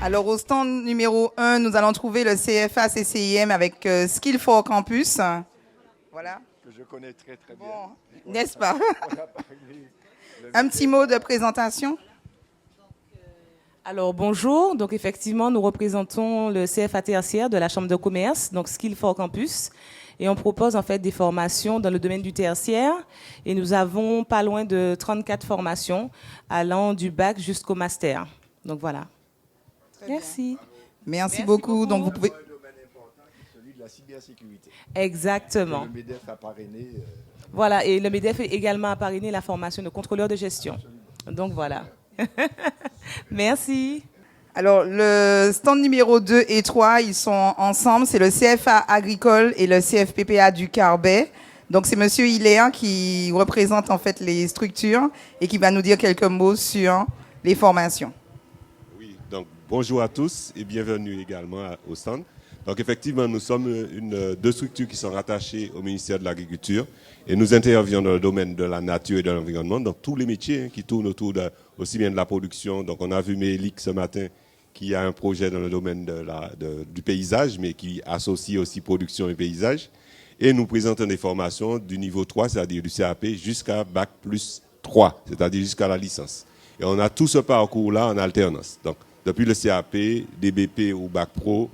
Alors, au stand numéro 1, nous allons trouver le CFA CCIM avec Skill for Campus. Voilà. Que je connais très très bien. Bon, n'est-ce pas? Un petit mot de présentation. Alors bonjour, donc effectivement nous représentons le CFA tertiaire de la Chambre de commerce, donc Skill for Campus, et on propose en fait des formations dans le domaine du tertiaire, et nous avons pas loin de 34 formations allant du bac jusqu'au master. Donc voilà. Merci. Merci beaucoup. Donc vous pouvez. Un domaine important qui est celui de la cybersécurité. Exactement. Le MEDEF a parrainé. Voilà, et le MEDEF également a parrainé la formation de contrôleur de gestion. Donc voilà. Merci. Alors, le stand numéro 2 et 3, ils sont ensemble. C'est le CFA agricole et le CFPPA du Carbet. Donc, c'est Monsieur Hilaire qui représente en fait les structures et qui va nous dire quelques mots sur les formations. Oui, donc bonjour à tous et bienvenue également au stand. Donc effectivement, nous sommes deux structures qui sont rattachées au ministère de l'Agriculture et nous intervenons dans le domaine de la nature et de l'environnement, dans tous les métiers qui tournent autour aussi bien de la production. Donc on a vu Mélic ce matin qui a un projet dans le domaine du paysage, mais qui associe aussi production et paysage. Et nous présentons des formations du niveau 3, c'est-à-dire du CAP, jusqu'à Bac plus 3, c'est-à-dire jusqu'à la licence. Et on a tout ce parcours-là en alternance. Donc depuis le CAP, des BP ou Bac Pro,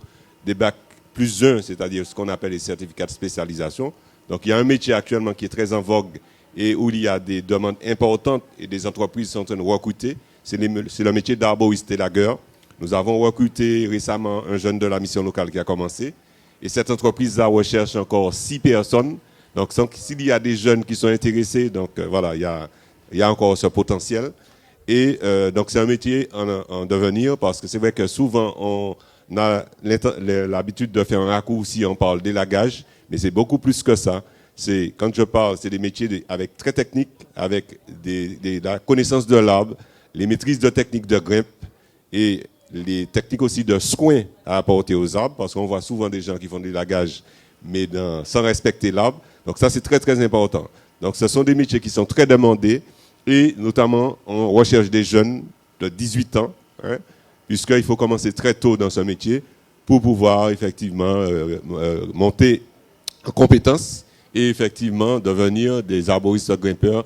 des Bac plus 1, c'est-à-dire ce qu'on appelle les certificats de spécialisation. Donc il y a un métier actuellement qui est très en vogue et où il y a des demandes importantes et des entreprises sont en train de recruter. C'est le métier d'arboriste élagueur. Nous avons recruté récemment un jeune de la mission locale qui a commencé. Et cette entreprise-là recherche encore 6 personnes. Donc s'il y a des jeunes qui sont intéressés, donc voilà, il y a encore ce potentiel. Et donc c'est un métier en devenir parce que c'est vrai que souvent on a l'habitude de faire un raccourci, on parle d'élagage, mais c'est beaucoup plus que ça. Quand je parle, c'est des métiers avec très techniques, avec la connaissance de l'arbre, les maîtrises de techniques de grimpe et les techniques aussi de soins à apporter aux arbres, parce qu'on voit souvent des gens qui font de l'élagage, mais sans respecter l'arbre. Donc ça, c'est très, très important. Donc ce sont des métiers qui sont très demandés, et notamment, on recherche des jeunes de 18 ans, puisqu'il faut commencer très tôt dans ce métier pour pouvoir effectivement monter en compétences et effectivement devenir des arboristes grimpeurs,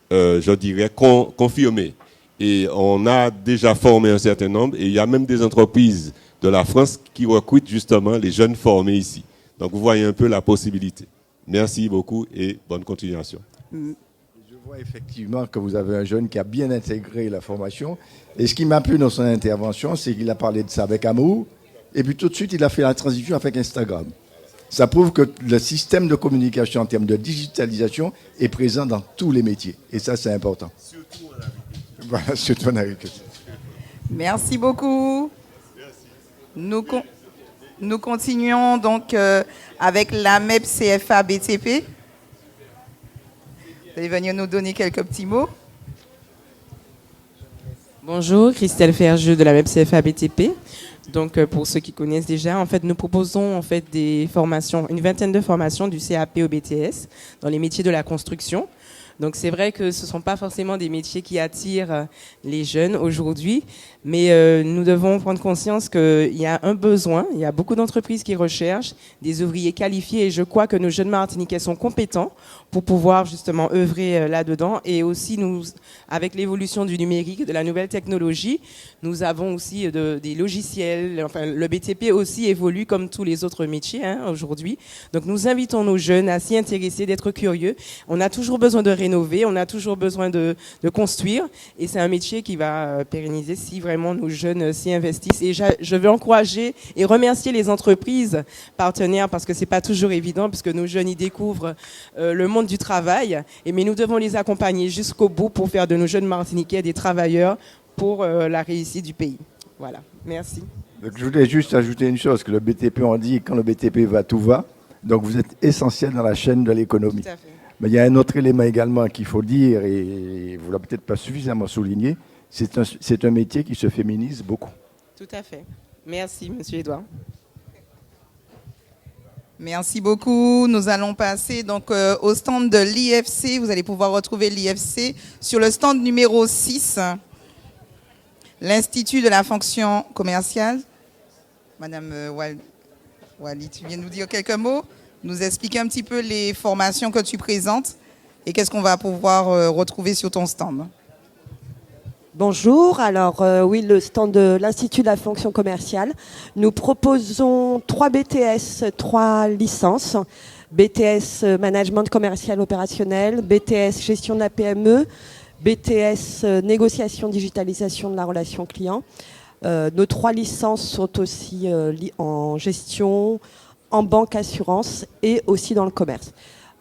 je dirais, confirmés. Et on a déjà formé un certain nombre et il y a même des entreprises de la France qui recrutent justement les jeunes formés ici. Donc vous voyez un peu la possibilité. Merci beaucoup et bonne continuation. Je vois effectivement que vous avez un jeune qui a bien intégré la formation. Et ce qui m'a plu dans son intervention, c'est qu'il a parlé de ça avec amour. Et puis tout de suite, il a fait la transition avec Instagram. Ça prouve que le système de communication en termes de digitalisation est présent dans tous les métiers. Et ça, c'est important. Surtout en agriculture. Voilà, surtout en agriculture. Merci beaucoup. Merci. Nous continuons donc avec la MEP CFA BTP. Vous allez venir nous donner quelques petits mots. Bonjour, Christelle Ferjeux de la MEP CFA BTP. Donc, pour ceux qui connaissent déjà, en fait, nous proposons en fait des formations, une vingtaine de formations du CAP au BTS dans les métiers de la construction. Donc, c'est vrai que ce ne sont pas forcément des métiers qui attirent les jeunes aujourd'hui, mais nous devons prendre conscience qu'il y a un besoin. Il y a beaucoup d'entreprises qui recherchent des ouvriers qualifiés et je crois que nos jeunes Martiniquais sont compétents pour pouvoir justement œuvrer là-dedans. Et aussi, nous, avec l'évolution du numérique, de la nouvelle technologie, nous avons aussi des logiciels. Enfin, le BTP aussi évolue comme tous les autres métiers aujourd'hui. Donc, nous invitons nos jeunes à s'y intéresser, d'être curieux. On a toujours besoin de rénover, on a toujours besoin de construire. Et c'est un métier qui va pérenniser si vraiment nos jeunes s'y investissent. Et je veux encourager et remercier les entreprises partenaires parce que c'est pas toujours évident puisque nos jeunes y découvrent le monde du travail. Mais nous devons les accompagner jusqu'au bout pour faire de nos jeunes Martiniquais des travailleurs pour la réussite du pays. Voilà, merci. Donc, je voulais juste ajouter une chose, que le BTP, on dit, quand le BTP va, tout va. Donc vous êtes essentiel dans la chaîne de l'économie. Tout à fait. Mais il y a un autre élément également qu'il faut dire, et vous ne l'avez peut-être pas suffisamment souligné, c'est un métier qui se féminise beaucoup. Tout à fait. Merci, Monsieur Edouard. Merci beaucoup. Nous allons passer donc au stand de l'IFC. Vous allez pouvoir retrouver l'IFC sur le stand numéro 6. l'Institut de la fonction commerciale. Madame Wali, tu viens nous dire quelques mots, nous expliquer un petit peu les formations que tu présentes et qu'est-ce qu'on va pouvoir retrouver sur ton stand. Bonjour, alors oui, le stand de l'Institut de la fonction commerciale. Nous proposons 3 BTS, 3 licences. BTS Management commercial opérationnel, BTS Gestion de la PME, BTS Négociation digitalisation de la relation client. Nos 3 licences sont aussi en gestion, en banque assurance et aussi dans le commerce.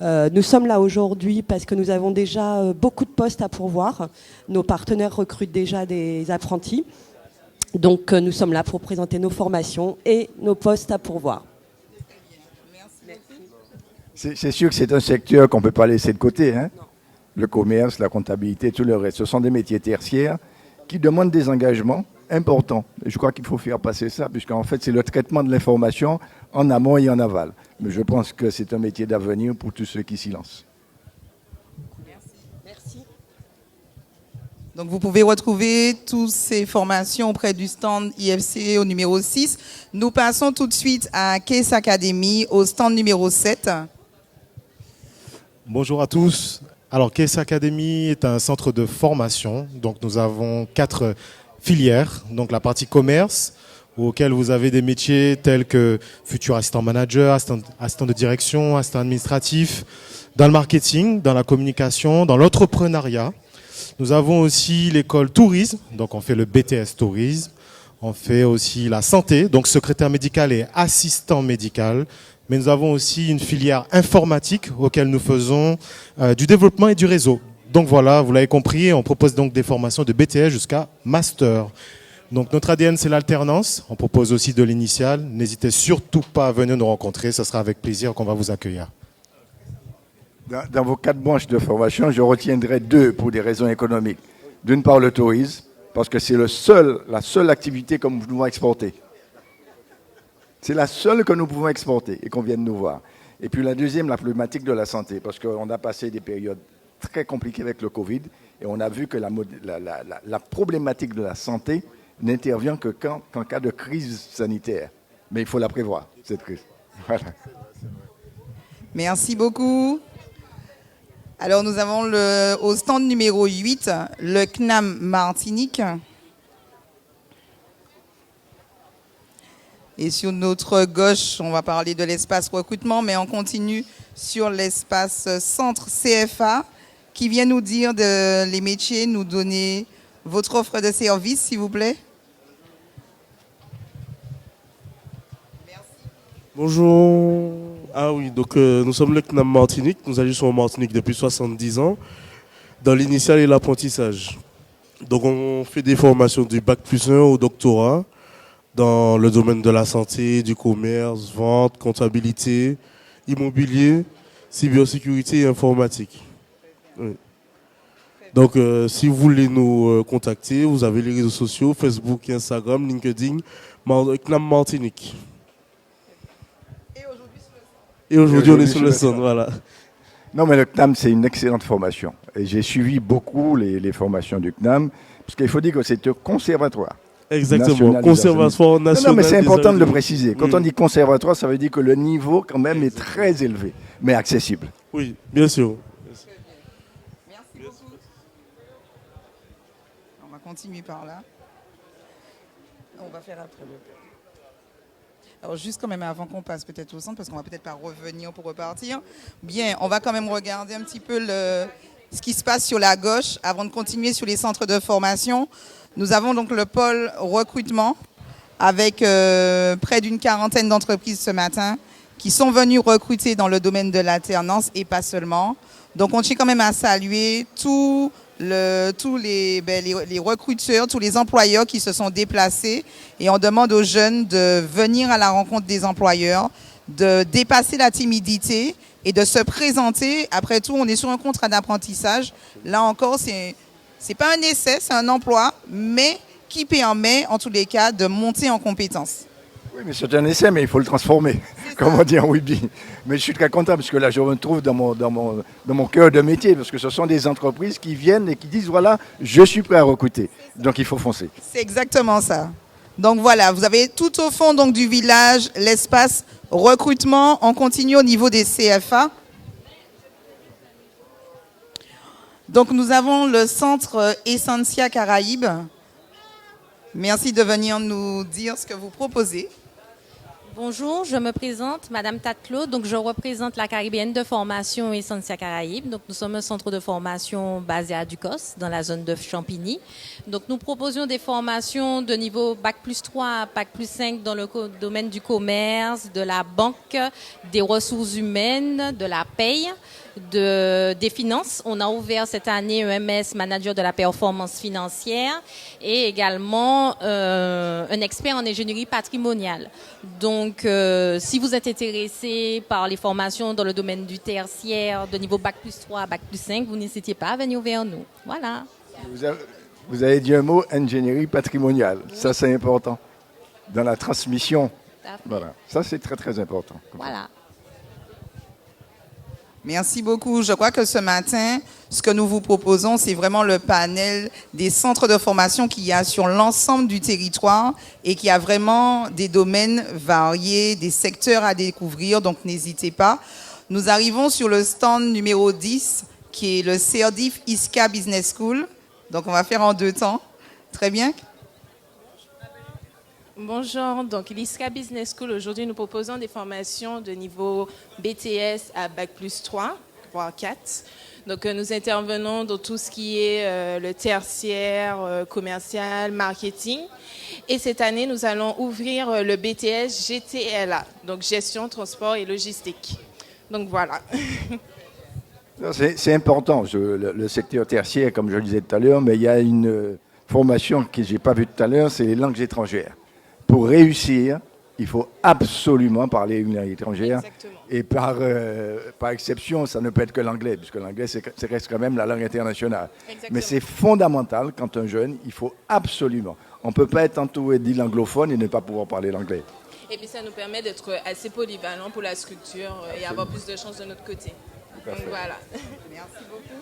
Nous sommes là aujourd'hui parce que nous avons déjà beaucoup de postes à pourvoir. Nos partenaires recrutent déjà des apprentis. Donc nous sommes là pour présenter nos formations et nos postes à pourvoir. C'est sûr que c'est un secteur qu'on ne peut pas laisser de côté. Hein. Le commerce, la comptabilité, tout le reste. Ce sont des métiers tertiaires qui demandent des engagements importants. Et je crois qu'il faut faire passer ça, puisqu'en fait, c'est le traitement de l'information en amont et en aval. Mais je pense que c'est un métier d'avenir pour tous ceux qui s'y lancent. Merci. Donc vous pouvez retrouver toutes ces formations auprès du stand IFC au numéro 6. Nous passons tout de suite à Case Academy au stand numéro 7. Bonjour à tous. Alors, Case Academy est un centre de formation. Donc, nous avons 4 filières. Donc, la partie commerce, auquel vous avez des métiers tels que futur assistant manager, assistant de direction, assistant administratif, dans le marketing, dans la communication, dans l'entrepreneuriat. Nous avons aussi l'école tourisme. Donc, on fait le BTS tourisme. On fait aussi la santé, donc secrétaire médical et assistant médical. Mais nous avons aussi une filière informatique auquel nous faisons du développement et du réseau. Donc voilà, vous l'avez compris, on propose donc des formations de BTS jusqu'à master. Donc notre ADN, c'est l'alternance. On propose aussi de l'initial. N'hésitez surtout pas à venir nous rencontrer. Ce sera avec plaisir qu'on va vous accueillir. Dans vos 4 branches de formation, je retiendrai 2 pour des raisons économiques. D'une part, le tourisme, parce que c'est la seule activité que nous pouvons exporter. C'est la seule que nous pouvons exporter et qu'on vient de nous voir. Et puis la deuxième, la problématique de la santé, parce qu'on a passé des périodes très compliquées avec le Covid et on a vu que la problématique de la santé n'intervient que qu'en cas de crise sanitaire. Mais il faut la prévoir, cette crise. Voilà. Merci beaucoup. Alors nous avons au stand numéro 8, le CNAM Martinique. Et sur notre gauche, on va parler de l'espace recrutement, mais on continue sur l'espace centre CFA, qui vient nous dire les métiers, nous donner votre offre de service, s'il vous plaît. Merci. Bonjour. Ah oui, donc nous sommes le CNAM Martinique. Nous agissons en Martinique depuis 70 ans, dans l'initial et l'apprentissage. Donc on fait des formations du Bac+1 au doctorat, dans le domaine de la santé, du commerce, vente, comptabilité, immobilier, cybersécurité et informatique. Oui. Donc, si vous voulez nous contacter, vous avez les réseaux sociaux, Facebook, Instagram, LinkedIn, CNAM Martinique. Et aujourd'hui, on est sur le stand, voilà. Non, mais le CNAM, c'est une excellente formation. Et j'ai suivi beaucoup les formations du CNAM, parce qu'il faut dire que c'est un conservatoire. Exactement, conservatoire national. Non, mais c'est important de le préciser. Quand on dit conservatoire, ça veut dire que le niveau, quand même, est très élevé, mais accessible. Oui, bien sûr. Merci beaucoup. On va continuer par là. On va faire après. Alors juste quand même avant qu'on passe peut-être au centre, parce qu'on va peut-être pas revenir pour repartir. Bien, on va quand même regarder un petit peu ce qui se passe sur la gauche avant de continuer sur les centres de formation. Nous avons donc le pôle recrutement avec près d'une 40aine d'entreprises ce matin qui sont venues recruter dans le domaine de l'alternance et pas seulement. Donc on tient quand même à saluer tous les recruteurs, tous les employeurs qui se sont déplacés et on demande aux jeunes de venir à la rencontre des employeurs, de dépasser la timidité et de se présenter. Après tout, on est sur un contrat d'apprentissage. Là encore, c'est pas un essai, c'est un emploi, mais qui permet, en tous les cas, de monter en compétences. Oui, mais c'est un essai, mais il faut le transformer. C'est comme on dit en Wibby. Mais je suis très content parce que là, je me retrouve dans mon cœur de métier parce que ce sont des entreprises qui viennent et qui disent voilà, je suis prêt à recruter. Donc il faut foncer. C'est exactement ça. Donc voilà, vous avez tout au fond donc, du village l'espace recrutement. On continue au niveau des CFA. Donc nous avons le centre Essentia Caraïbes. Merci de venir nous dire ce que vous proposez. Bonjour, je me présente, Madame Tate-Claude. Donc, je représente la Caribéenne de formation Essentia Caraïbes. Donc, nous sommes un centre de formation basé à Ducos, dans la zone de Champigny. Donc, nous proposions des formations de niveau Bac+3 à Bac+5 dans le domaine du commerce, de la banque, des ressources humaines, de la paye, des finances. On a ouvert cette année EMS, manager de la performance financière, et également un expert en ingénierie patrimoniale. Donc, si vous êtes intéressé par les formations dans le domaine du tertiaire, de niveau Bac+3 à Bac+5, vous n'hésitez pas à venir vers nous. Voilà. Vous avez dit un mot, ingénierie patrimoniale. Ça, c'est important. Dans la transmission. Voilà. Ça, c'est très, très important. Voilà. Merci beaucoup. Je crois que ce matin, ce que nous vous proposons, c'est vraiment le panel des centres de formation qu'il y a sur l'ensemble du territoire et qui a vraiment des domaines variés, des secteurs à découvrir. Donc, n'hésitez pas. Nous arrivons sur le stand numéro 10, qui est le CERDIF ISCA Business School. Donc, on va faire en 2 temps. Très bien. Bonjour, donc l'ISCA Business School, aujourd'hui nous proposons des formations de niveau BTS à Bac+3, voire 4. Donc nous intervenons dans tout ce qui est le tertiaire, commercial, marketing. Et cette année, nous allons ouvrir le BTS GTLA, donc gestion, transport et logistique. Donc voilà. C'est important, le secteur tertiaire, comme je le disais tout à l'heure, mais il y a une formation que je n'ai pas vue tout à l'heure, c'est les langues étrangères. Pour réussir, il faut absolument parler une langue étrangère. Exactement. Et par exception, ça ne peut être que l'anglais, puisque l'anglais, ça reste quand même la langue internationale. Exactement. Mais c'est fondamental, quand un jeune, il faut absolument. On ne peut pas être entouré d'îles anglophones et ne pas pouvoir parler l'anglais. Et puis ça nous permet d'être assez polyvalent pour la structure et avoir plus de chances de notre côté. Donc voilà. Merci beaucoup.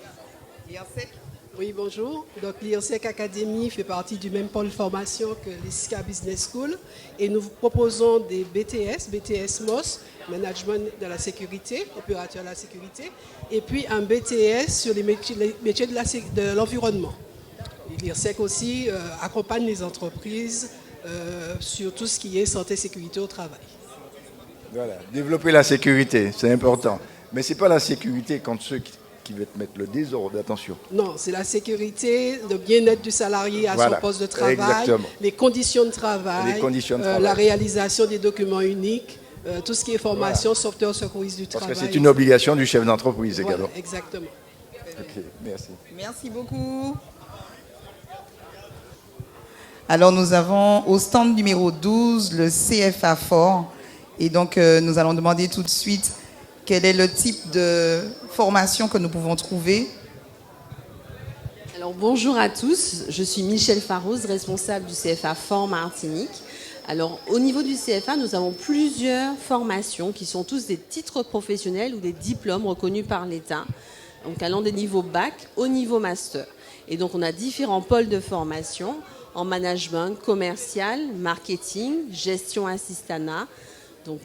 L'IRSEC. Oui, bonjour. Donc, l'IRSEC Academy fait partie du même pôle formation que l'ISCA Business School. Et nous vous proposons des BTS, BTS MOS, Management de la sécurité, opérateur de la sécurité, et puis un BTS sur les métiers de l'environnement. L'IRSEC aussi accompagne les entreprises sur tout ce qui est santé et sécurité au travail. Voilà, développer la sécurité, c'est important. Mais ce n'est pas la sécurité contre ceux qui veulent mettre le désordre, attention. Non, c'est la sécurité, le bien-être du salarié à son poste de travail, exactement. les conditions de travail, la réalisation des documents uniques, tout ce qui est formation, sauveteur, secouriste du travail. Parce que c'est une obligation du chef d'entreprise également. Voilà, exactement. Ok, merci. Merci beaucoup. Alors, nous avons au stand numéro 12 le CFA Fort. Et donc, nous allons demander tout de suite quel est le type de formation que nous pouvons trouver. Alors, bonjour à tous. Je suis Michel Farose, responsable du CFA Fort Martinique. Alors, au niveau du CFA, nous avons plusieurs formations qui sont tous des titres professionnels ou des diplômes reconnus par l'État, donc allant des niveaux bac au niveau master. Et donc, on a différents pôles de formation en management commercial, marketing, gestion assistanat, donc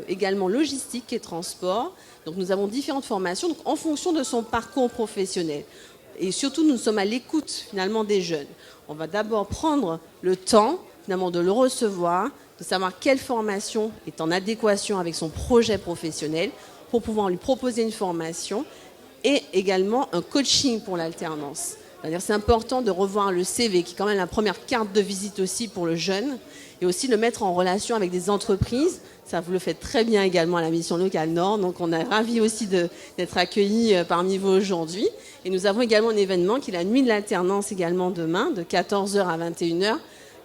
également logistique et transport. Donc nous avons différentes formations donc, en fonction de son parcours professionnel. Et surtout, nous sommes à l'écoute finalement des jeunes. On va d'abord prendre le temps finalement de le recevoir, de savoir quelle formation est en adéquation avec son projet professionnel pour pouvoir lui proposer une formation et également un coaching pour l'alternance. C'est-à-dire c'est important de revoir le CV, qui est quand même la première carte de visite aussi pour le jeune, et aussi le mettre en relation avec des entreprises. Ça, vous le faites très bien également à la mission locale Nord, donc on est ravis aussi d'être accueillis parmi vous aujourd'hui. Et nous avons également un événement qui est la nuit de l'alternance également demain, de 14h à 21h,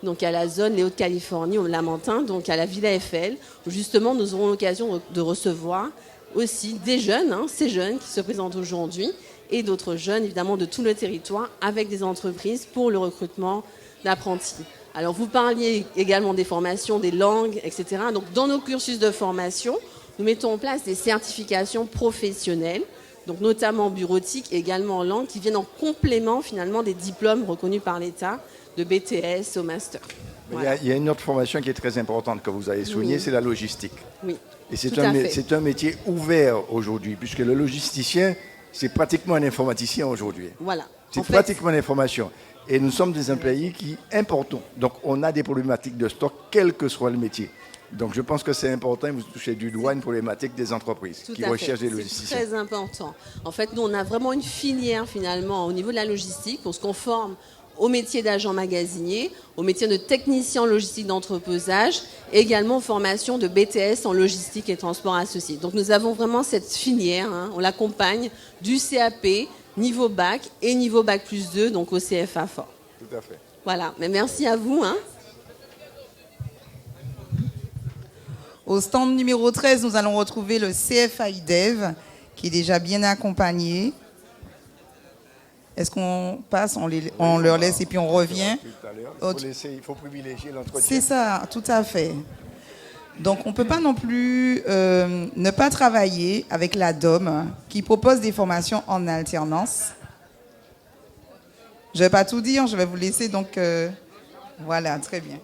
donc à la zone les Hauts-de-Californie, au Lamentin, donc à la Villa Eiffel, où justement nous aurons l'occasion de recevoir aussi des jeunes, ces jeunes qui se présentent aujourd'hui, et d'autres jeunes, évidemment, de tout le territoire, avec des entreprises pour le recrutement d'apprentis. Alors, vous parliez également des formations, des langues, etc. Donc, dans nos cursus de formation, nous mettons en place des certifications professionnelles, donc notamment bureautiques et également en langue, qui viennent en complément finalement des diplômes reconnus par l'État de BTS au master. Voilà. Il y a une autre formation qui est très importante que vous avez soulignée, Oui. c'est la logistique. Oui. Et c'est Tout à fait. c'est un métier ouvert aujourd'hui, puisque le logisticien, c'est pratiquement un informaticien aujourd'hui. Voilà. C'est En fait, pratiquement l'information. Et nous sommes dans un pays qui importons. Donc on a des problématiques de stock, quel que soit le métier. Donc je pense que c'est important, vous touchez du doigt une problématique des entreprises Tout qui à fait. recherchent des C'est logisticiens. très important. En fait, nous, on a vraiment une filière finalement au niveau de la logistique pour se conforme au métier d'agent magasinier, au métier de technicien en logistique d'entreposage, et également aux formations de BTS en logistique et transport associé. Donc nous avons vraiment cette filière, hein, on l'accompagne du CAP, niveau bac et niveau bac plus 2, donc au CFA fort. Tout à fait. Voilà, mais merci à vous. Hein. Au stand numéro 13, nous allons retrouver le CFA IDEV, qui est déjà bien accompagné. Est-ce qu'on passe, on leur laisse et puis on revient? Il faut privilégier l'entretien. C'est ça, tout à fait. Donc, on ne peut pas non plus ne pas travailler avec la DOM, qui propose des formations en alternance. Je ne vais pas tout dire, je vais vous laisser. Donc, voilà, très bien.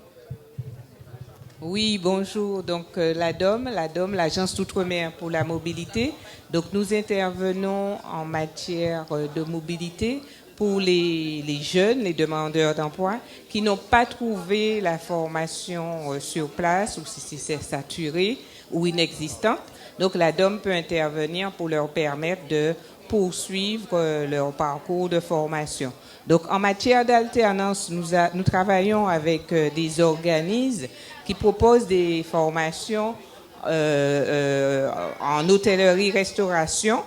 Oui, bonjour. Donc, la DOM, l'Agence d'outre-mer pour la mobilité. Donc, nous intervenons en matière de mobilité pour les jeunes, les demandeurs d'emploi, qui n'ont pas trouvé la formation sur place, ou si c'est saturé ou inexistante. Donc, la DOM peut intervenir pour leur permettre de poursuivre leur parcours de formation. Donc, en matière d'alternance, nous travaillons avec des organismes qui proposent des formations en hôtellerie-restauration.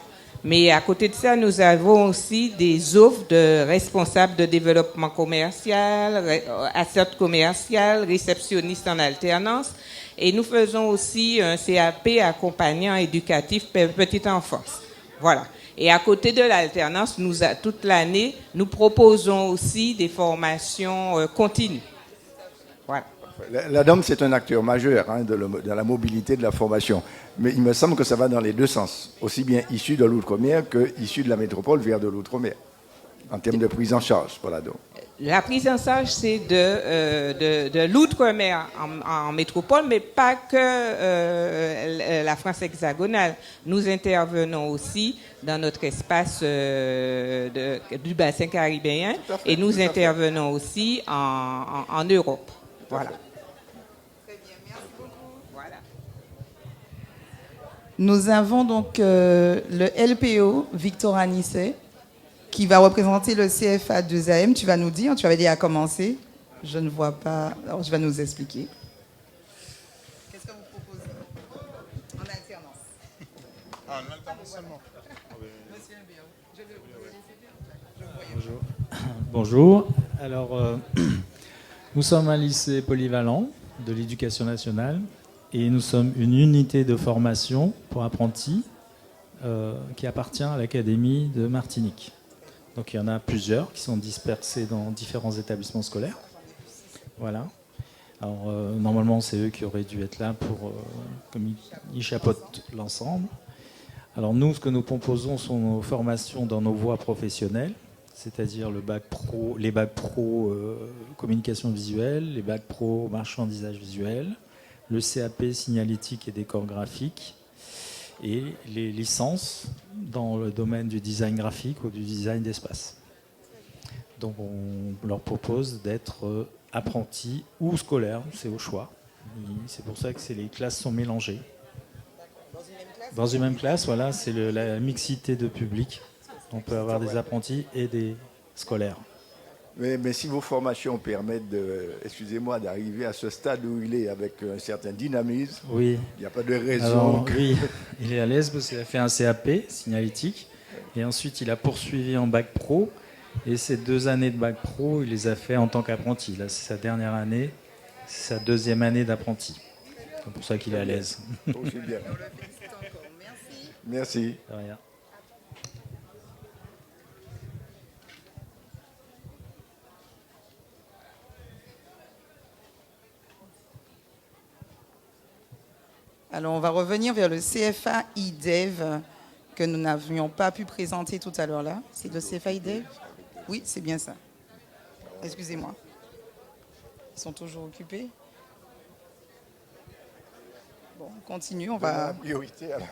Mais à côté de ça, nous avons aussi des offres de responsables de développement commercial, asset commercial, réceptionniste en alternance. Et nous faisons aussi un CAP accompagnant éducatif petite enfance. Voilà. Et à côté de l'alternance, toute l'année, nous proposons aussi des formations continues. Voilà. La DOM, c'est un acteur majeur hein, dans la mobilité de la formation. Mais il me semble que ça va dans les deux sens, aussi bien issu de l'outre-mer que issu de la métropole vers de l'outre-mer, en termes de prise en charge pour la DOM. La prise en charge, c'est de l'outre-mer en métropole, mais pas que la France hexagonale. Nous intervenons aussi dans notre espace du bassin caribéen et nous intervenons aussi en Europe. Voilà. Nous avons donc le LPO, Victor Anisset, qui va représenter le CFA 2AM. Tu vas nous dire, tu avais déjà commencé. Je ne vois pas. Alors, tu vas nous expliquer. Qu'est-ce que vous proposez en alternance? En alternance seulement. Monsieur LPO, je vais vous laisser. Bonjour. Bonjour. Alors, nous sommes un lycée polyvalent de l'éducation nationale et nous sommes une unité de formation pour apprentis qui appartient à l'Académie de Martinique. Donc il y en a plusieurs qui sont dispersés dans différents établissements scolaires. Voilà. Alors normalement c'est eux qui auraient dû être là pour comme ils chapeautent l'ensemble. Alors nous, ce que nous proposons sont nos formations dans nos voies professionnelles, c'est-à-dire le bac pro, les bacs pro communication visuelle, les bacs pro marchandisage visuel, le CAP signalétique et décor graphique, et les licences dans le domaine du design graphique ou du design d'espace. Donc on leur propose d'être apprentis ou scolaires, c'est au choix. C'est pour ça que les classes sont mélangées. Dans une même classe, voilà, c'est la mixité de public. On peut avoir des apprentis et des scolaires. Mais si vos formations permettent excusez-moi, d'arriver à ce stade où il est avec un certain dynamisme, oui. Il n'y a pas de raison. Alors, oui, il est à l'aise parce qu'il a fait un CAP signalétique et ensuite il a poursuivi en bac pro. Et ces 2 années de bac pro, il les a fait en tant qu'apprenti. Là, c'est sa dernière année, c'est sa 2e année d'apprenti. C'est pour ça qu'il est à l'aise. Aussi bien. Merci. De rien. Alors, on va revenir vers le CFA IDEV que nous n'avions pas pu présenter tout à l'heure là. C'est le CFA IDEV? Oui, c'est bien ça. Excusez-moi. Ils sont toujours occupés. Bon, on continue, on va... priorité, alors.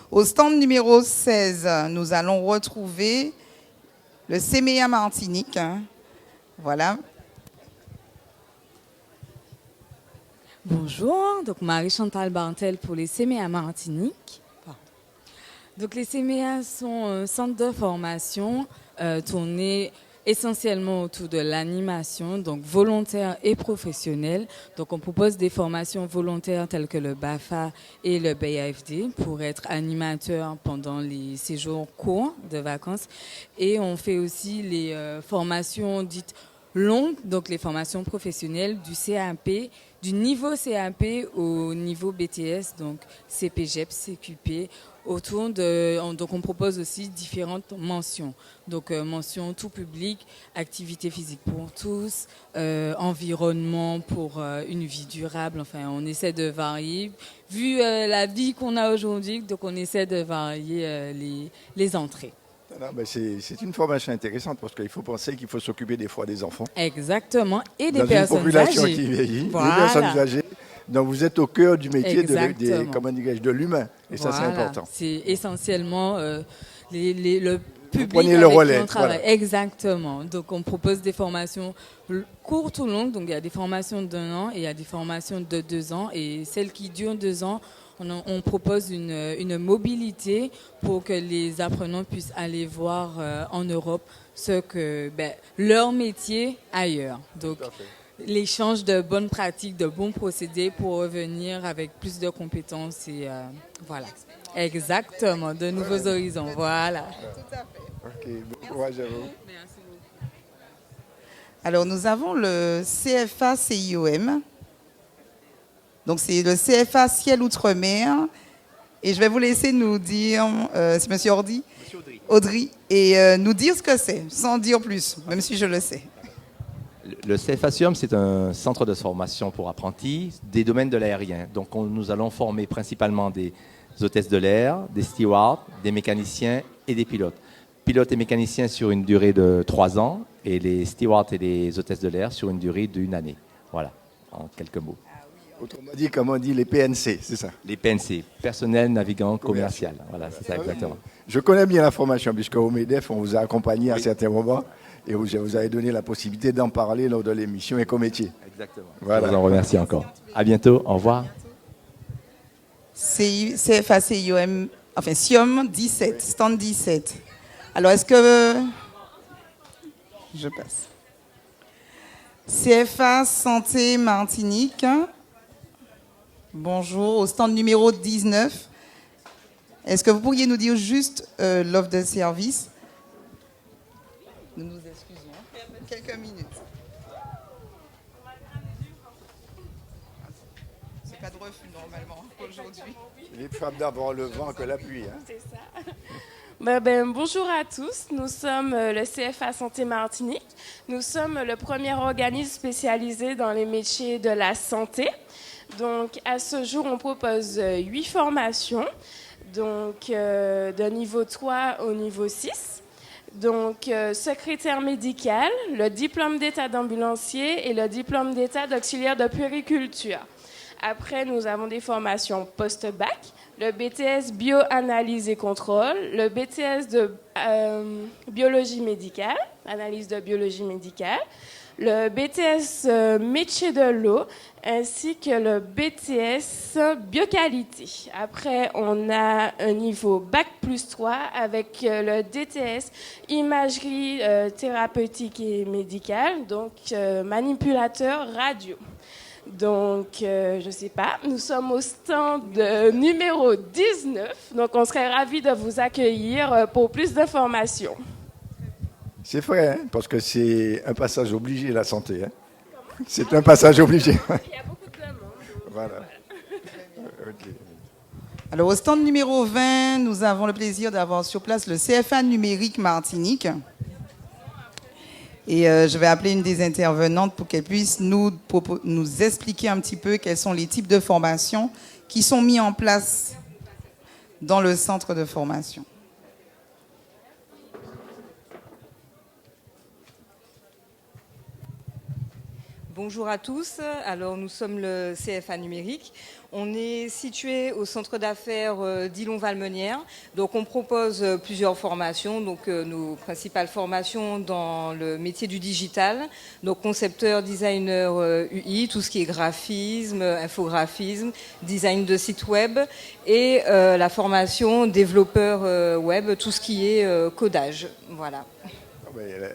Au stand numéro 16, nous allons retrouver le CMEA Martinique. Voilà. Bonjour, donc Marie-Chantal Bartel pour les CMEA Martinique. Donc les CMEA sont un centre de formation tourné essentiellement autour de l'animation, donc volontaire et professionnelle. Donc on propose des formations volontaires telles que le BAFA et le BAFD pour être animateur pendant les séjours courts de vacances. Et on fait aussi les formations dites longues, donc les formations professionnelles du CAP, du niveau CAP au niveau BTS, donc CPGEP, CQP, autour de, donc on propose aussi différentes mentions. Donc mention tout public, activité physique pour tous, environnement pour une vie durable. Enfin, on essaie de varier. Vu la vie qu'on a aujourd'hui, donc on essaie de varier les entrées. Non, mais c'est une formation intéressante parce qu'il faut penser qu'il faut s'occuper des fois des enfants. Exactement. Et des dans personnes une population âgées. qui vieillit, Voilà. des personnes âgées. Donc vous êtes au cœur du métier Exactement. comment dirais-je, de l'humain. Et ça, c'est Voilà. important. C'est essentiellement le public prenez avec le relais, qui on travaille. voilà. Exactement. Donc on propose des formations courtes ou longues. Donc il y a des formations d'1 an et il y a des formations de 2 ans. Et celles qui durent 2 ans, on propose une mobilité pour que les apprenants puissent aller voir en Europe leur métier ailleurs. Donc l'échange de bonnes pratiques, de bons procédés pour revenir avec plus de compétences et voilà. Exactement, de nouveaux horizons. Voilà. Tout à fait. Ok, bon courage à vous. Merci beaucoup. Alors, nous avons le CFA CIOM. Donc, c'est le CFA Ciel Outre-mer. Et je vais vous laisser nous dire, c'est Monsieur Audry. Audry. Et nous dire ce que c'est, sans dire plus, même si je le sais. Le CFA CIOM, c'est un centre de formation pour apprentis des domaines de l'aérien. Donc, nous allons former principalement des hôtesses de l'air, des stewards, des mécaniciens et des pilotes. Pilotes et mécaniciens sur une durée de 3 ans et les stewards et les hôtesses de l'air sur une durée d'1 année. Voilà, en quelques mots. Autrement dit, comme on dit, les PNC, c'est ça? Les PNC, personnel navigant commercial. Voilà, c'est ça exactement. Je connais bien la formation puisque au MEDEF, on vous a accompagné à certains moments et vous avez donné la possibilité d'en parler lors de l'émission Écométier. Exactement. Voilà. Je vous en remercie encore. À bientôt, au revoir. CFA CIOM, enfin CIOM 17, stand 17. Alors, est-ce que... Je passe. CFA Santé Martinique. Bonjour, au stand numéro 19. Est-ce que vous pourriez nous dire juste l'offre de service? Nous nous excusons. Quelques minutes. C'est pas de refus normalement aujourd'hui. Les femmes d'abord le vent que la pluie. Hein. C'est ça. Bonjour à tous, nous sommes le CFA Santé Martinique. Nous sommes le premier organisme spécialisé dans les métiers de la santé. Donc, à ce jour, on propose 8 formations, donc de niveau 3 au niveau 6. Donc, secrétaire médical, le diplôme d'état d'ambulancier et le diplôme d'état d'auxiliaire de puériculture. Après, nous avons des formations post-bac, le BTS bioanalyse et contrôle, le BTS de biologie médicale, analyse de biologie médicale, le BTS métier de l'eau, ainsi que le BTS bioqualité. Après, on a un niveau bac plus 3 avec le DTS imagerie thérapeutique et médicale, donc manipulateur radio. Donc, je ne sais pas, nous sommes au stand numéro 19, donc on serait ravis de vous accueillir pour plus d'informations. C'est vrai, hein, parce que c'est un passage obligé, la santé. Hein. C'est un passage obligé. Il y a beaucoup de demandes. Voilà. Okay. Alors, au stand numéro 20, nous avons le plaisir d'avoir sur place le CFA numérique Martinique. Et je vais appeler une des intervenantes pour qu'elle puisse nous expliquer un petit peu quels sont les types de formations qui sont mis en place dans le centre de formation. Bonjour à tous. Alors, nous sommes le CFA numérique. On est situé au centre d'affaires d'Illon-Valmenière. Donc, on propose plusieurs formations. Donc, nos principales formations dans le métier du digital. Donc, concepteur, designer UI, tout ce qui est graphisme, infographisme, design de site web et la formation développeur web, tout ce qui est codage. Voilà.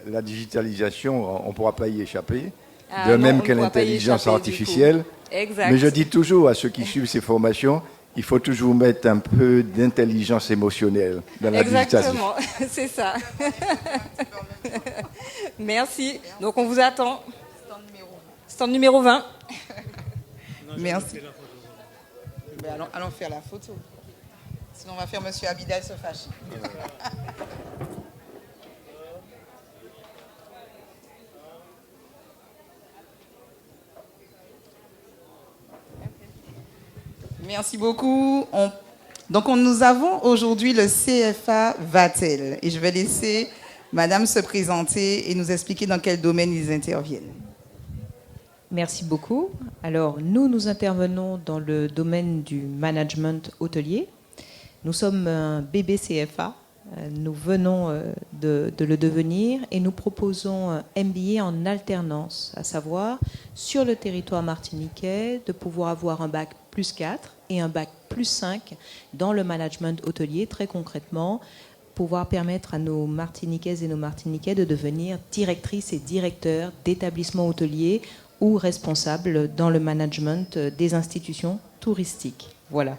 La digitalisation, on ne pourra pas y échapper. Ah, de non, même que l'intelligence artificielle. Mais je dis toujours à ceux qui suivent ces formations, il faut toujours mettre un peu d'intelligence émotionnelle dans la digitalisation. Exactement, c'est ça. Merci. Donc on vous attend. Stand numéro 20. Merci. Ben allons faire la photo. Sinon on va faire Monsieur Abidal se fâcher. Merci beaucoup. Nous avons aujourd'hui le CFA Vatel et je vais laisser Madame se présenter et nous expliquer dans quel domaine ils interviennent. Merci beaucoup. Alors, nous intervenons dans le domaine du management hôtelier. Nous sommes un bébé CFA. Nous venons de le devenir et nous proposons un MBA en alternance, à savoir, sur le territoire martiniquais, de pouvoir avoir un bac plus 4 et un bac plus 5 dans le management hôtelier, très concrètement, pouvoir permettre à nos Martiniquaises et nos Martiniquais de devenir directrices et directeurs d'établissements hôteliers ou responsables dans le management des institutions touristiques. Voilà.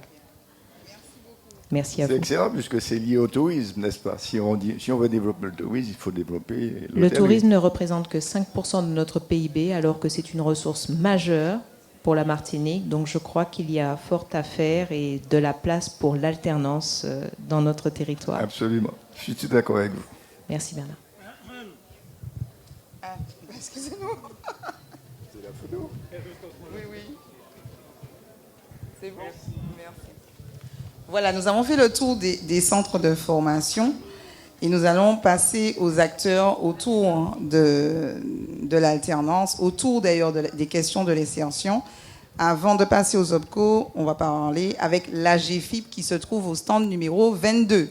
Merci à vous. C'est excellent puisque c'est lié au tourisme, n'est-ce pas? Si on veut développer le tourisme, il faut développer l'hôtellerie. Le tourisme ne représente que 5% de notre PIB alors que c'est une ressource majeure pour la Martinique. Donc je crois qu'il y a fort à faire et de la place pour l'alternance dans notre territoire. Absolument. Je suis tout d'accord avec vous. Merci Bernard. Ah, excusez-nous. C'est la photo. Oui. C'est bon. Merci. Voilà, nous avons fait le tour des centres de formation et nous allons passer aux acteurs autour de l'alternance, autour d'ailleurs des questions de l'insertion. Avant de passer aux OPCO, on va parler avec l'AGFIP qui se trouve au stand numéro 22.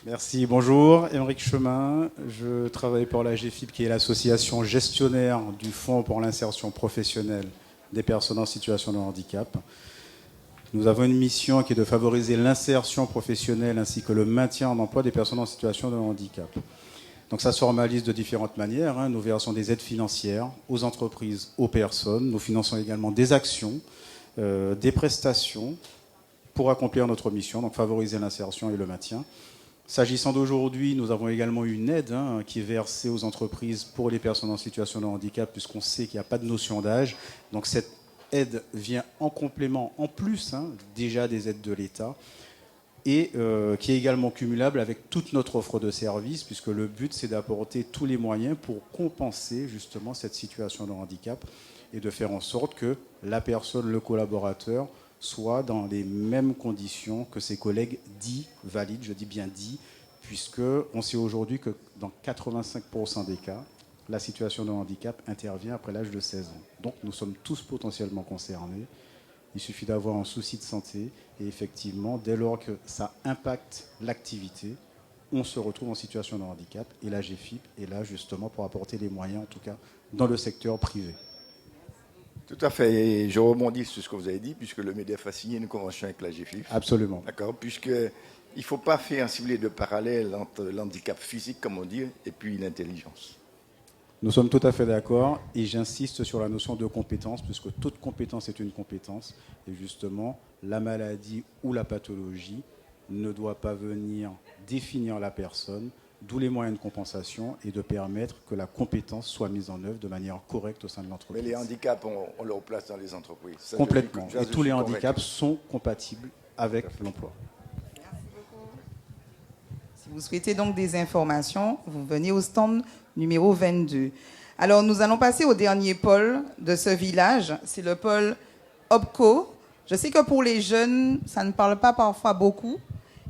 Merci, bonjour, Émeric Chemin. Je travaille pour l'AGFIP qui est l'association gestionnaire du Fonds pour l'insertion professionnelle des personnes en situation de handicap. Nous avons une mission qui est de favoriser l'insertion professionnelle ainsi que le maintien en emploi des personnes en situation de handicap. Donc ça se formalise de différentes manières. Nous versons des aides financières aux entreprises, aux personnes. Nous finançons également des actions, des prestations pour accomplir notre mission, donc favoriser l'insertion et le maintien. S'agissant d'aujourd'hui, nous avons également une aide qui est versée aux entreprises pour les personnes en situation de handicap puisqu'on sait qu'il n'y a pas de notion d'âge. Donc cette aide vient en complément, en plus déjà des aides de l'État, et qui est également cumulable avec toute notre offre de services, puisque le but, c'est d'apporter tous les moyens pour compenser justement cette situation de handicap et de faire en sorte que la personne, le collaborateur, soit dans les mêmes conditions que ses collègues dits valides, je dis bien dits, puisqu'on sait aujourd'hui que dans 85% des cas, la situation de handicap intervient après l'âge de 16 ans. Donc nous sommes tous potentiellement concernés. Il suffit d'avoir un souci de santé et effectivement, dès lors que ça impacte l'activité, on se retrouve en situation de handicap et la GFIP est là justement pour apporter les moyens, en tout cas dans le secteur privé. Tout à fait. Et je rebondis sur ce que vous avez dit, puisque le MEDEF a signé une convention avec la GFIP. Absolument. D'accord, puisqu'il ne faut pas faire un ciblé de parallèle entre l'handicap physique, comme on dit, et puis l'intelligence. Nous sommes tout à fait d'accord et j'insiste sur la notion de compétence puisque toute compétence est une compétence et justement la maladie ou la pathologie ne doit pas venir définir la personne, d'où les moyens de compensation et de permettre que la compétence soit mise en œuvre de manière correcte au sein de l'entreprise. Mais les handicaps, on leur place dans les entreprises. Ça, complètement. Et tous les handicaps sont compatibles avec l'emploi. vous souhaitez donc des informations, vous venez au stand numéro 22. Alors, nous allons passer au dernier pôle de ce village. C'est le pôle OPCO. Je sais que pour les jeunes, ça ne parle pas parfois beaucoup.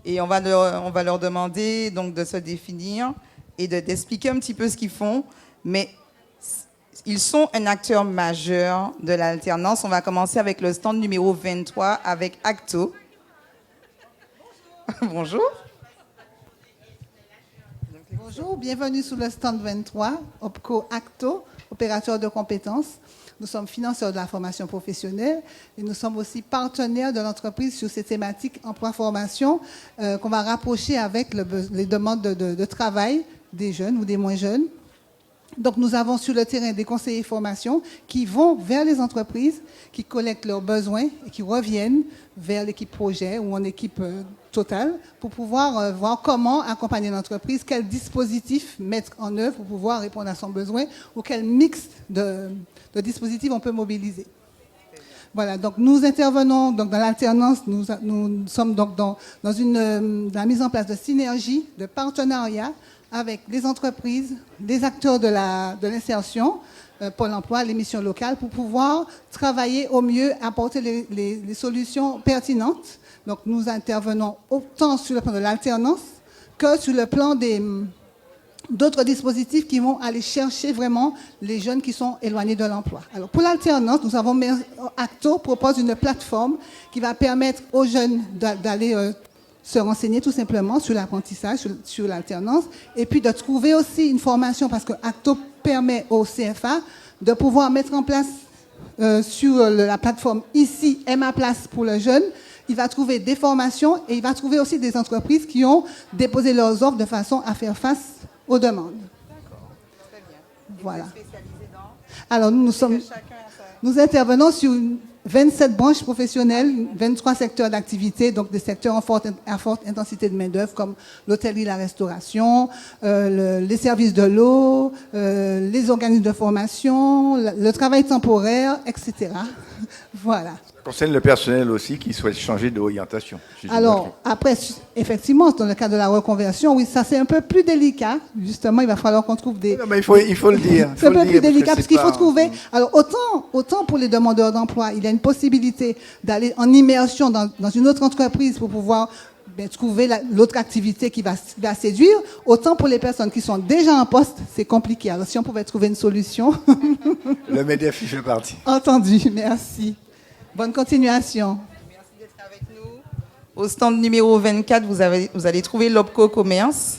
Et on va leur demander donc de se définir et d'expliquer un petit peu ce qu'ils font. Mais ils sont un acteur majeur de l'alternance. On va commencer avec le stand numéro 23 avec Acto. Bonjour. Bonjour, bienvenue sur le stand 23, OPCO Acto, opérateur de compétences. Nous sommes financeurs de la formation professionnelle et nous sommes aussi partenaires de l'entreprise sur ces thématiques emploi-formation qu'on va rapprocher avec les demandes de travail des jeunes ou des moins jeunes. Donc, nous avons sur le terrain des conseillers formation qui vont vers les entreprises, qui collectent leurs besoins et qui reviennent vers l'équipe projet ou en équipe totale pour pouvoir voir comment accompagner l'entreprise, quel dispositif mettre en œuvre pour pouvoir répondre à son besoin ou quel mix de dispositifs on peut mobiliser. Voilà, donc nous intervenons donc dans l'alternance, nous sommes donc dans la mise en place de synergies, de partenariats avec les entreprises, les acteurs de l'insertion, Pôle emploi, les missions locales, pour pouvoir travailler au mieux, apporter les solutions pertinentes. Donc nous intervenons autant sur le plan de l'alternance que sur le plan d'autres dispositifs qui vont aller chercher vraiment les jeunes qui sont éloignés de l'emploi. Alors pour l'alternance, Acto propose une plateforme qui va permettre aux jeunes d'aller se renseigner tout simplement sur l'apprentissage, sur l'alternance, et puis de trouver aussi une formation, parce que Acto permet au CFA de pouvoir mettre en place sur la plateforme ici, Ma Place pour le jeune. Il va trouver des formations et il va trouver aussi des entreprises qui ont déposé leurs offres de façon à faire face aux demandes. D'accord, très bien. Et voilà. vous êtes spécialisé dans ? Alors nous intervenons sur 27 branches professionnelles, 23 secteurs d'activité, donc des secteurs à forte intensité de main-d'œuvre comme l'hôtellerie, la restauration, les services de l'eau, les organismes de formation, le travail temporaire, etc. Voilà. Ça concerne le personnel aussi qui souhaite changer d'orientation. Alors, après, effectivement, dans le cas de la reconversion, oui, ça c'est un peu plus délicat. Justement, il va falloir qu'on trouve des... Non, mais il faut le dire. C'est un peu plus délicat parce qu'il faut trouver... Alors, autant pour les demandeurs d'emploi, il y a une possibilité d'aller en immersion dans une autre entreprise pour pouvoir trouver l'autre activité qui va séduire. Autant pour les personnes qui sont déjà en poste, c'est compliqué. Alors, si on pouvait trouver une solution... Le MEDEF, il fait partie. Entendu, merci. Bonne continuation. Merci d'être avec nous. Au stand numéro 24, vous allez trouver l'OPCO Commerce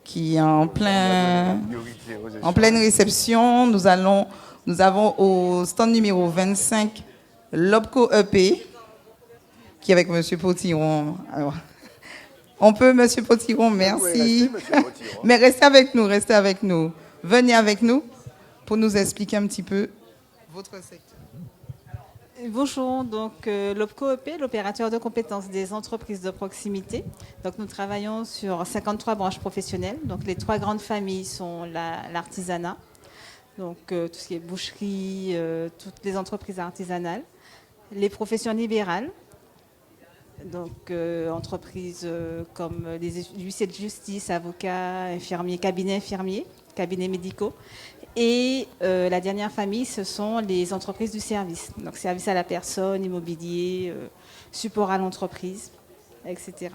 qui est en pleine réception. Nous avons au stand numéro 25 l'OPCO EP qui est avec M. Potiron. Alors, on peut, M. Potiron, merci. Oui, restez, M. Potiron. Mais restez avec nous. Venez avec nous pour nous expliquer un petit peu votre secteur. Bonjour, donc l'OPCO EP, l'opérateur de compétences des entreprises de proximité. Donc nous travaillons sur 53 branches professionnelles. Donc les 3 grandes familles sont l'artisanat, donc tout ce qui est boucherie, toutes les entreprises artisanales, les professions libérales, donc entreprises comme les huissiers de justice, avocats, infirmiers, cabinets médicaux. Et la dernière famille, ce sont les entreprises du service. Donc service à la personne, immobilier, support à l'entreprise, etc.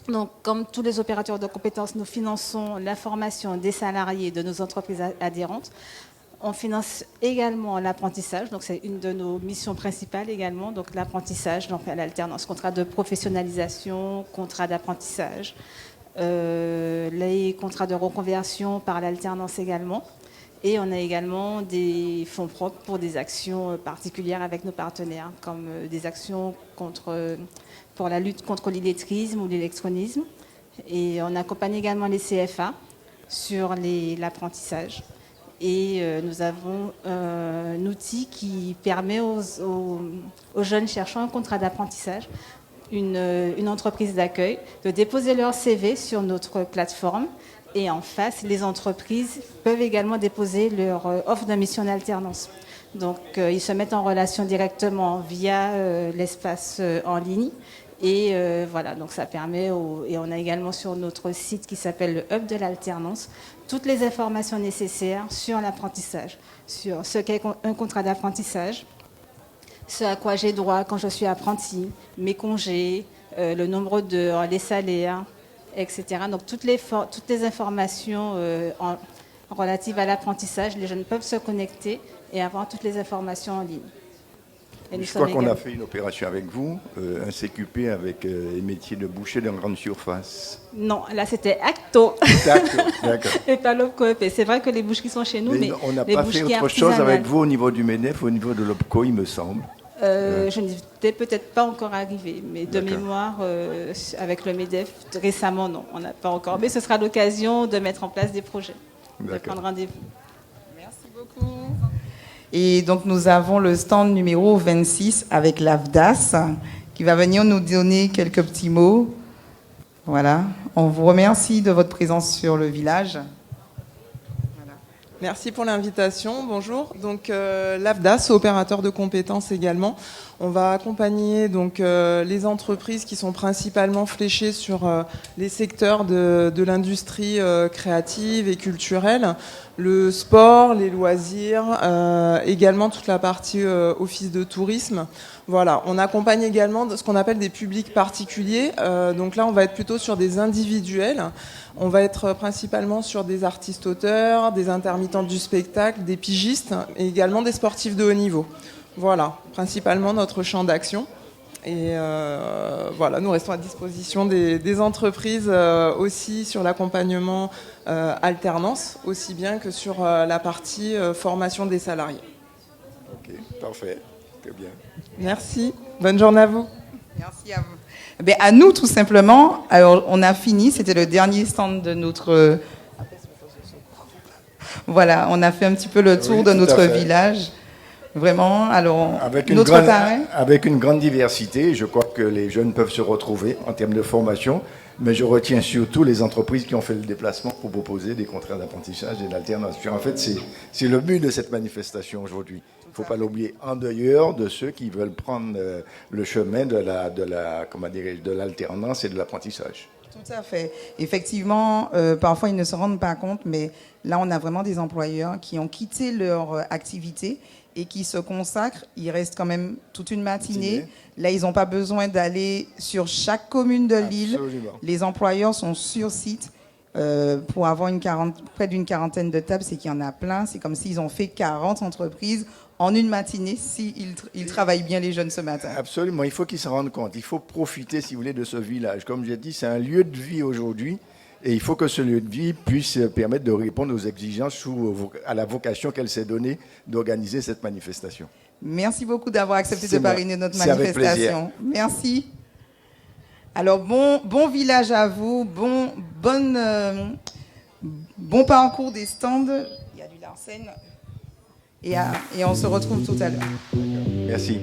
Donc comme tous les opérateurs de compétences, nous finançons la formation des salariés de nos entreprises adhérentes. On finance également l'apprentissage, donc c'est une de nos missions principales également, donc l'apprentissage, donc à l'alternance, contrat de professionnalisation, contrat d'apprentissage, les contrats de reconversion par l'alternance également. Et on a également des fonds propres pour des actions particulières avec nos partenaires, comme des actions pour la lutte contre l'illettrisme ou l'électronisme. Et on accompagne également les CFA sur l'apprentissage. Et nous avons un outil qui permet aux jeunes cherchant un contrat d'apprentissage, une entreprise d'accueil, de déposer leur CV sur notre plateforme. Et en face, les entreprises peuvent également déposer leur offre de mission d'alternance. Donc, ils se mettent en relation directement via l'espace en ligne Et voilà, donc ça permet, et on a également sur notre site qui s'appelle le Hub de l'alternance, toutes les informations nécessaires sur l'apprentissage, sur ce qu'est un contrat d'apprentissage, ce à quoi j'ai droit quand je suis apprenti, mes congés, le nombre d'heures, les salaires, etc. Donc toutes les informations relatives à l'apprentissage, les jeunes peuvent se connecter et avoir toutes les informations en ligne. Et je crois qu'on a fait une opération avec vous, un CQP avec les métiers de boucher dans grande surface. Non, là c'était Acto. D'accord. Et pas l'OPCO. C'est vrai que les boucheries sont chez nous, mais on n'a les pas fait autre chose avec vous au niveau du MEDEF, au niveau de l'OPCO, il me semble. Je n'étais peut-être pas encore arrivée, mais de mémoire, avec le MEDEF, récemment, non, on n'a pas encore. Mais ce sera l'occasion de mettre en place des projets, de prendre rendez-vous. Merci beaucoup. Et donc, nous avons le stand numéro 26 avec l'AFDAS qui va venir nous donner quelques petits mots. Voilà. On vous remercie de votre présence sur le village. Merci pour l'invitation. Bonjour. Donc l'AFDAS, opérateur de compétences également. On va accompagner donc les entreprises qui sont principalement fléchées sur les secteurs de l'industrie créative et culturelle, le sport, les loisirs, également toute la partie office de tourisme. Voilà, on accompagne également ce qu'on appelle des publics particuliers. Donc là, on va être plutôt sur des individuels. On va être principalement sur des artistes-auteurs, des intermittents du spectacle, des pigistes et également des sportifs de haut niveau. Voilà, principalement notre champ d'action. Et voilà, nous restons à disposition des entreprises aussi sur l'accompagnement alternance, aussi bien que sur la partie formation des salariés. Ok, parfait, très bien. Merci, bonne journée à vous. Merci à vous. Ben, à nous, tout simplement. Alors, on a fini. C'était le dernier stand de notre... Voilà, on a fait un petit peu le tour de notre village. Vraiment, alors, avec une grande diversité, je crois que les jeunes peuvent se retrouver en termes de formation, mais je retiens surtout les entreprises qui ont fait le déplacement pour proposer des contrats d'apprentissage et d'alternance. En fait, c'est le but de cette manifestation aujourd'hui. Il ne faut pas l'oublier, en dehors de ceux qui veulent prendre le chemin de l'alternance et de l'apprentissage. Tout à fait. Effectivement, parfois ils ne se rendent pas compte, mais là on a vraiment des employeurs qui ont quitté leur activité et qui se consacrent. Ils restent quand même toute une matinée. Là, ils n'ont pas besoin d'aller sur chaque commune de l'île. Les employeurs sont sur site. Pour avoir près d'une quarantaine de tables, c'est qu'il y en a plein. C'est comme s'ils ont fait 40 entreprises en une matinée s'ils travaillent bien les jeunes ce matin. Absolument, il faut qu'ils se rendent compte. Il faut profiter, si vous voulez, de ce village. Comme j'ai dit, c'est un lieu de vie aujourd'hui. Et il faut que ce lieu de vie puisse permettre de répondre aux exigences à la vocation qu'elle s'est donnée d'organiser cette manifestation. Merci beaucoup d'avoir accepté de parrainer notre manifestation. Avec plaisir. Merci. Alors, bon village à vous, bon parcours des stands. Il y a du Larsen. Et on se retrouve tout à l'heure. Merci.